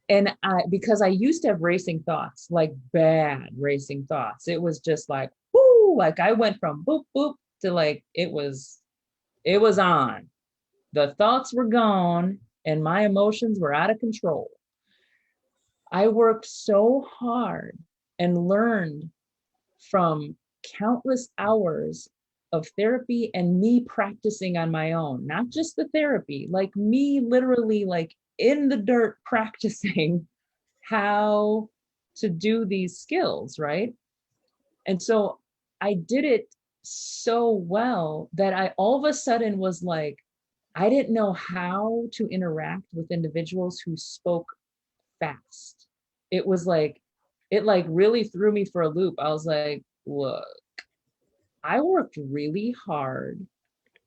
And because I used to have racing thoughts, like bad racing thoughts. It was just like, whoo, like I went from boop, boop to like, it was on. The thoughts were gone and my emotions were out of control. I worked so hard and learned from countless hours of therapy and me practicing on my own, not just the therapy, like me literally like in the dirt practicing how to do these skills, right? And so I did it so well that I all of a sudden was like, I didn't know how to interact with individuals who spoke fast. It was like, it like really threw me for a loop. I was like, look, I worked really hard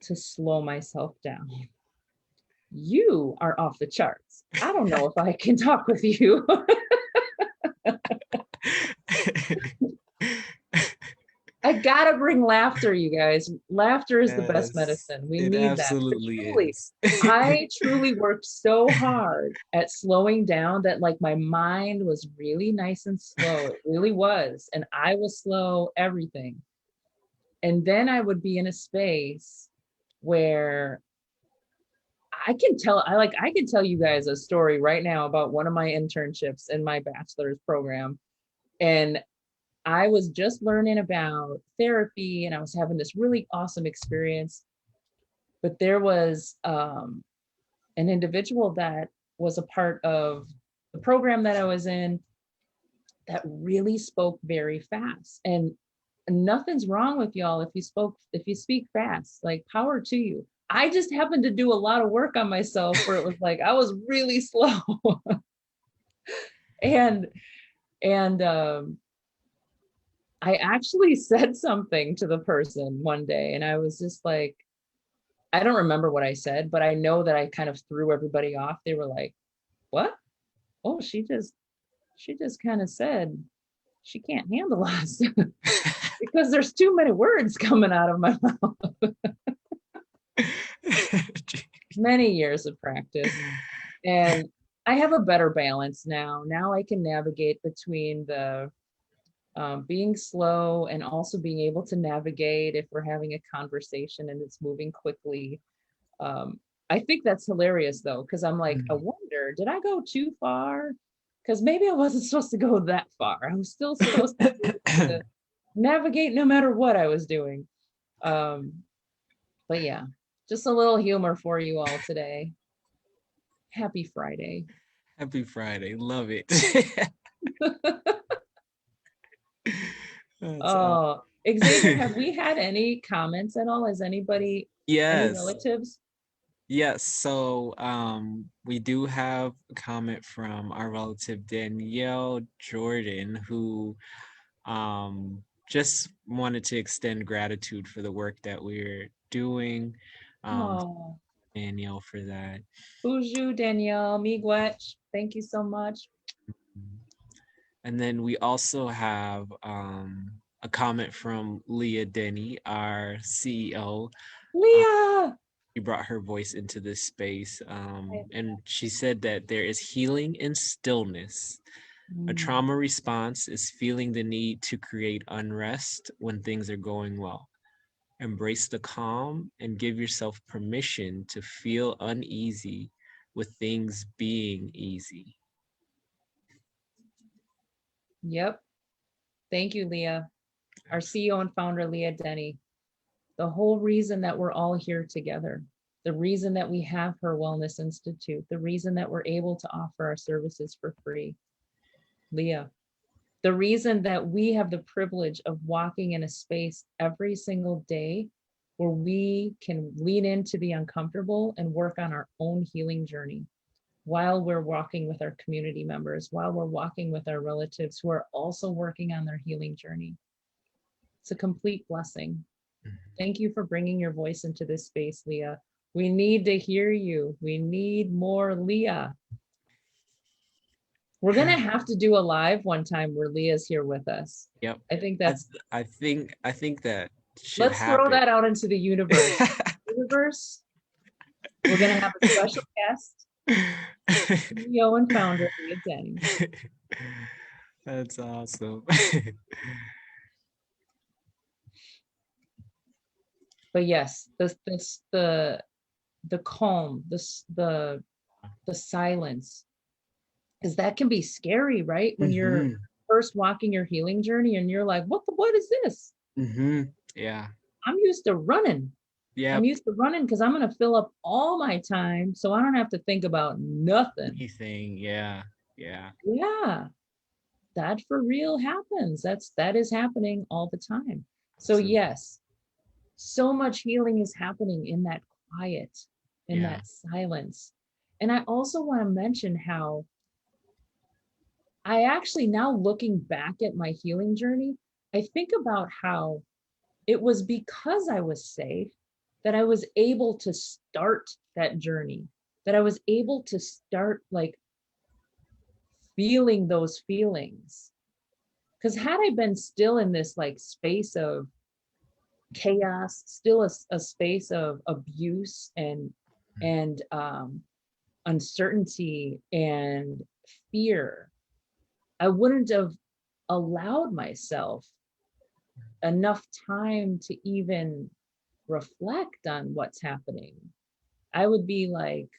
to slow myself down. You are off the charts. I don't know if I can talk with you. I gotta bring laughter, you guys. Laughter is the best Yes, medicine. We it need that. But absolutely truly, is. I truly worked so hard at slowing down that like my mind was really nice and slow. It really was. And I was slow, everything. And then I would be in a space where I can tell you guys a story right now about one of my internships in my bachelor's program. And I was just learning about therapy and I was having this really awesome experience. But there was an individual that was a part of the program that I was in that really spoke very fast. And nothing's wrong with y'all if you speak fast, like power to you. I just happened to do a lot of work on myself where it was like I was really slow. and I actually said something to the person one day and I was just like, I don't remember what I said, but I know that I kind of threw everybody off. They were like, what? Oh, she just kind of said she can't handle us because there's too many words coming out of my mouth. Many years of practice. And I have a better balance now. Now I can navigate between the being slow and also being able to navigate if we're having a conversation and it's moving quickly. I think that's hilarious though, because I'm like, I wonder, did I go too far? Because maybe I wasn't supposed to go that far. I was still supposed to navigate no matter what I was doing. But yeah, just a little humor for you all today. Happy Friday. Happy Friday. Love it. That's all. Oh, Xavier, have we had any comments at all? Has anybody, any Yes. relatives? Yes. So we do have a comment from our relative Danielle Jordan, who just wanted to extend gratitude for the work that we're doing. Um, Oh, Danielle for that. Buju, Danielle, Miigwech, thank you so much. And then we also have a comment from Leah Denny, our CEO. Leah! She brought her voice into this space, and she said that there is healing in stillness. A Mm, trauma response is feeling the need to create unrest when things are going well. Embrace the calm and give yourself permission to feel uneasy with things being easy. yep. Thank you, Leah. Our CEO and founder, Leah Denny. The whole reason that we're all here together, the reason that we have HIR Wellness Institute, the reason that we're able to offer our services for free, Leah. The reason that we have the privilege of walking in a space every single day where we can lean into the uncomfortable and work on our own healing journey while we're walking with our community members, while we're walking with our relatives who are also working on their healing journey. It's a complete blessing. Thank you for bringing your voice into this space, Leah. We need to hear you. We need more Leah. We're going to have to do a live one time where Leah's here with us. Yep. I think that's, I think that should let's throw happen. that out into the universe. Universe, we're going to have a special guest, CEO and founder, Leah Denny. That's awesome. But yes, the calm, the silence, because that can be scary, right? When you're Hmm. first walking your healing journey and you're like, what is this? Hmm. Yeah. I'm used to running. I'm Yep. used to running because I'm going to fill up all my time so I don't have to think about nothing. Anything. Yeah. Yeah. Yeah, that for real happens. That is happening all the time. So Absolutely. yes, so much healing is happening in that quiet, in Yeah. that silence. And I also want to mention how I actually, now looking back at my healing journey, I think about how it was because I was safe that I was able to start that journey, that I was able to start like feeling those feelings. Because had I been still in this like space of chaos, still a space of abuse and uncertainty and fear, I wouldn't have allowed myself enough time to even reflect on what's happening. I would be like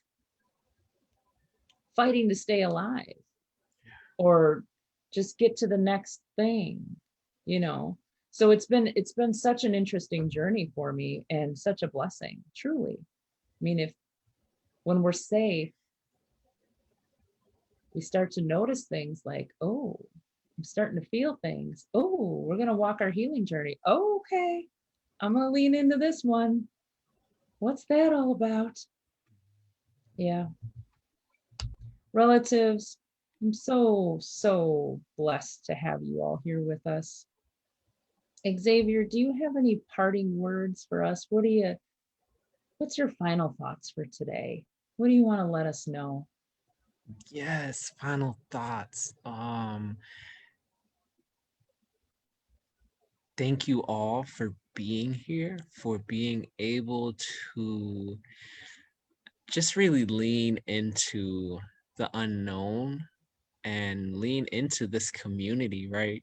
fighting to stay alive or just get to the next thing, you know. So it's been such an interesting journey for me and such a blessing, truly. I mean, if when we're safe, we start to notice things like, oh, I'm starting to feel things. Oh, we're going to walk our healing journey. Oh, okay. I'm going to lean into this one. What's that all about? Yeah. Relatives, I'm so blessed to have you all here with us. Xavier, do you have any parting words for us? What's your final thoughts for today? What do you want to let us know? Yes. Final thoughts. Thank you all for being here, for being able to just really lean into the unknown and lean into this community, right?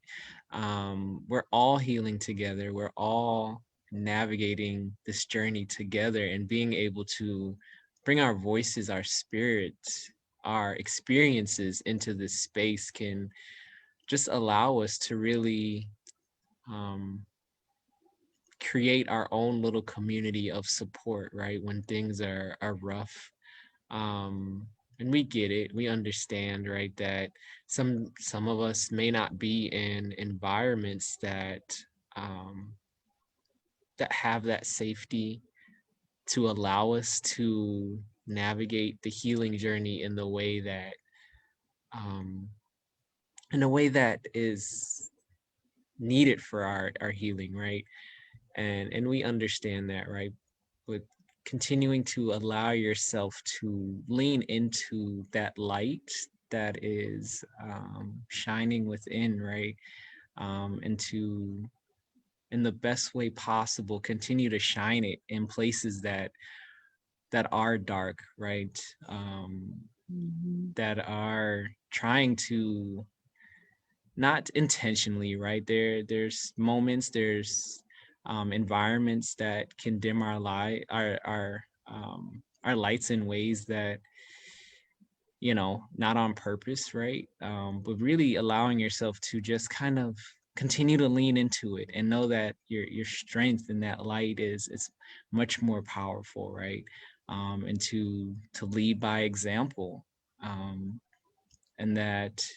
We're all healing together. We're all navigating this journey together, and being able to bring our voices, our spirits, our experiences into this space can just allow us to really um, create our own little community of support, right? When things are rough. Um, and we get it. We understand, right, that some of us may not be in environments um, that have that safety to allow us to navigate the healing journey um, in a way that is needed for our healing, right? And we understand that, right? But continuing to allow yourself to lean into that light that is shining within, right? And to, in the best way possible, continue to shine it in places that are dark, right? Mhm. That are trying to, not intentionally, right? There's moments, there's environments that can dim our light, our lights in ways that, not on purpose, right? But really allowing yourself to just kind of continue to lean into it and know that your strength in that light is much more powerful, right? And to lead by example, um, and that,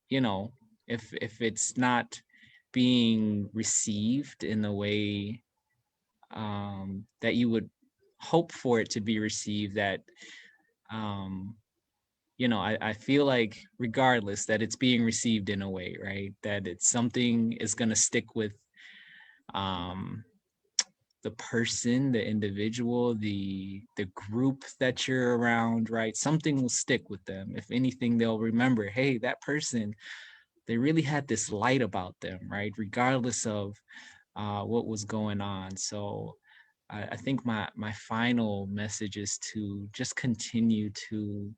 you know, if it's not being received in the way that you would hope for it to be received, that um, I feel like regardless that it's being received in a way, right? That it's something is going to stick with um, the person, the individual, the group that you're around, right? Something will stick with them. If anything, they'll remember, hey, that person, they really had this light about them, right? Regardless of what was going on. So I think my final message is to just continue to,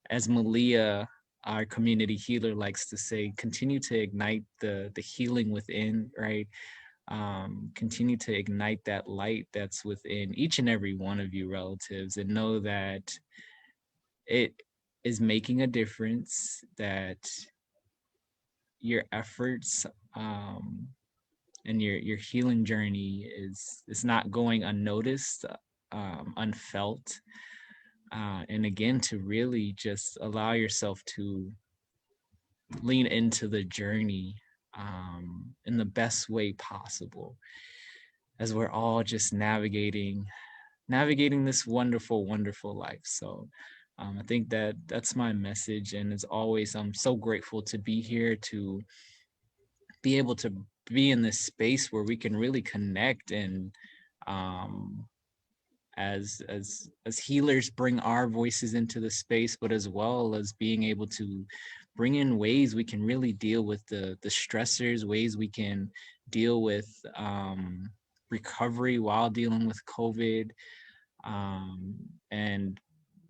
as Malia, our community healer, likes to say, continue to ignite the healing within, right? Continue to ignite that light that's within each and every one of you relatives, and know that it is making a difference, that your efforts and your healing journey is not going unnoticed, unfelt, and again, to really just allow yourself to lean into the journey in the best way possible, as we're all just navigating this wonderful, wonderful life. So I think that's my message, and as always, I'm so grateful to be here, to be able to be in this space where we can really connect, and um, as healers, bring our voices into the space, but as well as being able to bring in ways we can really deal with the stressors, ways we can deal with recovery while dealing with COVID, um, and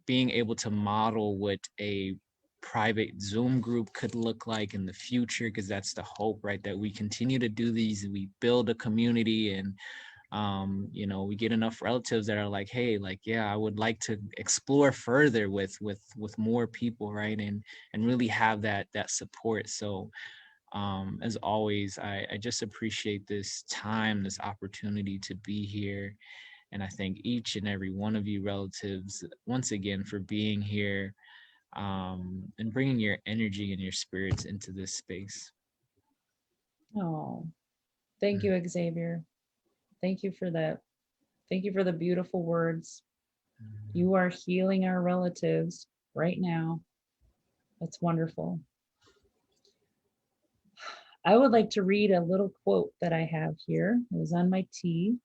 being able to model what a private Zoom group could look like in the future, because that's the hope, right? That we continue to do these, we build a community, and we get enough relatives that are like, hey, like, yeah, I would like to explore further with more people, right? And really have that support. So as always, I just appreciate this time, this opportunity to be here. And I thank each and every one of you relatives once again for being here, and bringing your energy and your spirits into this space. Oh, thank you, Xavier. Thank you for that. Thank you for the beautiful words. You are healing our relatives right now. That's wonderful. I would like to read a little quote that I have here. It was on my tea.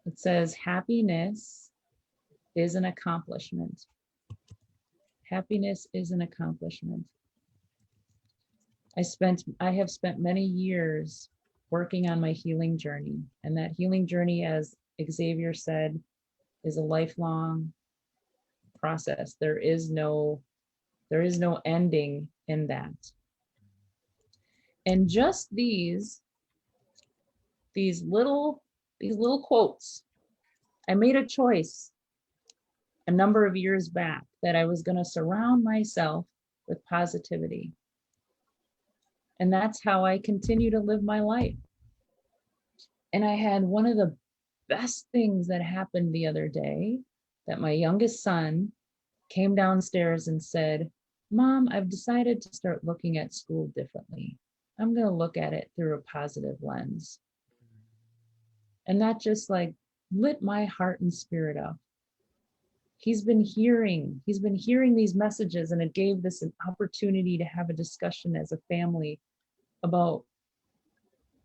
It says, happiness is an accomplishment. Happiness is an accomplishment. I have spent many years working on my healing journey. And that healing journey, as Xavier said, is a lifelong process. There is no ending in that. And just these little quotes, I made a choice a number of years back that I was going to surround myself with positivity. And that's how I continue to live my life. And I had one of the best things that happened the other day, that my youngest son came downstairs and said, Mom, I've decided to start looking at school differently. I'm going to look at it through a positive lens. And that just like lit my heart and spirit up. He's been hearing these messages, and it gave this an opportunity to have a discussion as a family about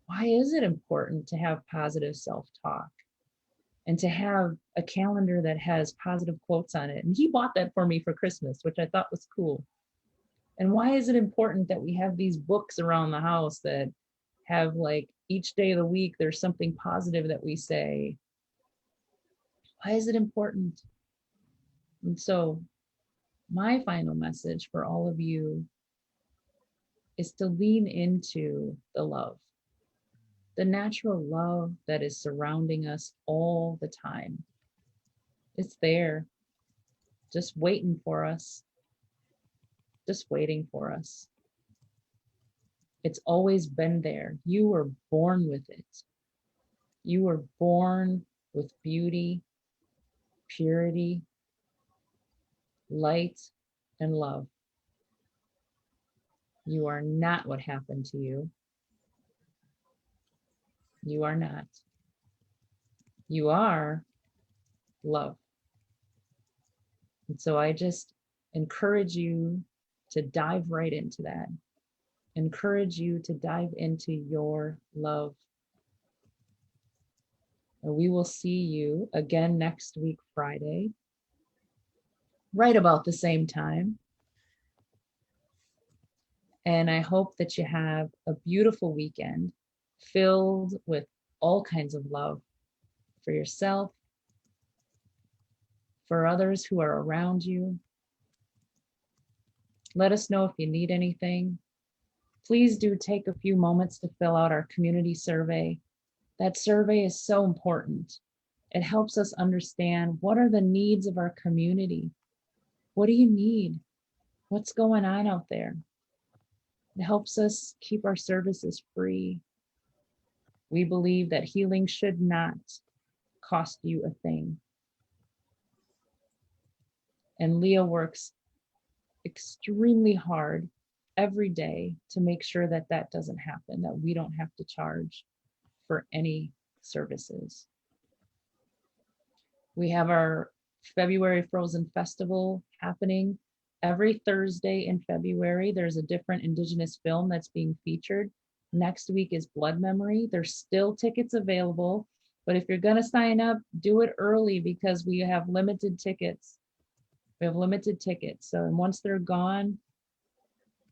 why is it important to have positive self-talk and to have a calendar that has positive quotes on it. And he bought that for me for Christmas, which I thought was cool. And why is it important that we have these books around the house that have, like, each day of the week there's something positive that we say? Why is it important? And so my final message for all of you is to lean into the love, the natural love that is surrounding us all the time. It's there, just waiting for us, just waiting for us. It's always been there. You were born with it. You were born with beauty, purity, light, and love. You are not what happened to you. You are not. You are love. And so I just encourage you to dive right into that. Encourage you to dive into your love. And we will see you again next week, Friday, right about the same time. And I hope that you have a beautiful weekend filled with all kinds of love for yourself, for others who are around you. Let us know if you need anything. Please do take a few moments to fill out our community survey. That survey is so important. It helps us understand what are the needs of our community. What do you need? What's going on out there? It helps us keep our services free. We believe that healing should not cost you a thing. And Leah works extremely hard every day to make sure that that doesn't happen, that we don't have to charge for any services. We have our February Frozen Festival happening every Thursday in February. There's a different Indigenous film that's being featured. Next week is Blood Memory. There's still tickets available, but if you're going to sign up, do it early because we have limited tickets. We have limited tickets. So once they're gone,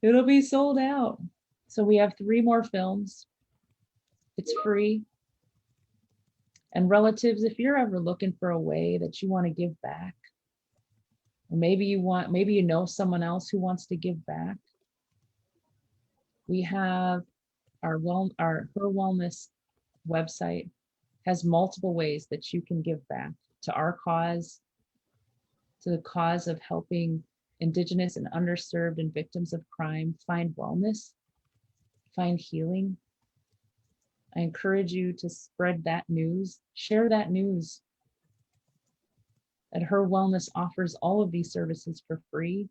it'll be sold out. So we have 3 more films. It's free. And relatives, if you're ever looking for a way that you want to give back, or maybe you know someone else who wants to give back, we have our HIR Wellness website has multiple ways that you can give back to our cause, to the cause of helping Indigenous and underserved and victims of crime find wellness, find healing. I encourage you to spread that news, share that news, that HIR Wellness offers all of these services for free,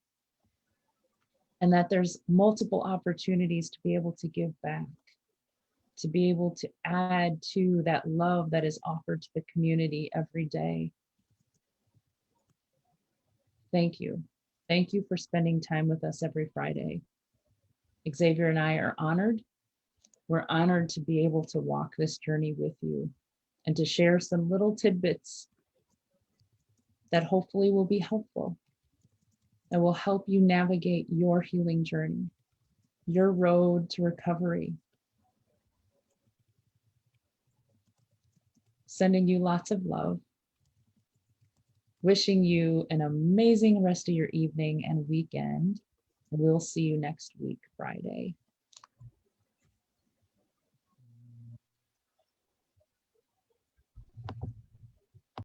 and that there's multiple opportunities to be able to give back, to be able to add to that love that is offered to the community every day. Thank you. Thank you for spending time with us every Friday. Xavier and I are honored. We're honored to be able to walk this journey with you and to share some little tidbits that hopefully will be helpful, that will help you navigate your healing journey, your road to recovery. Sending you lots of love, wishing you an amazing rest of your evening and weekend. We'll see you next week, Friday.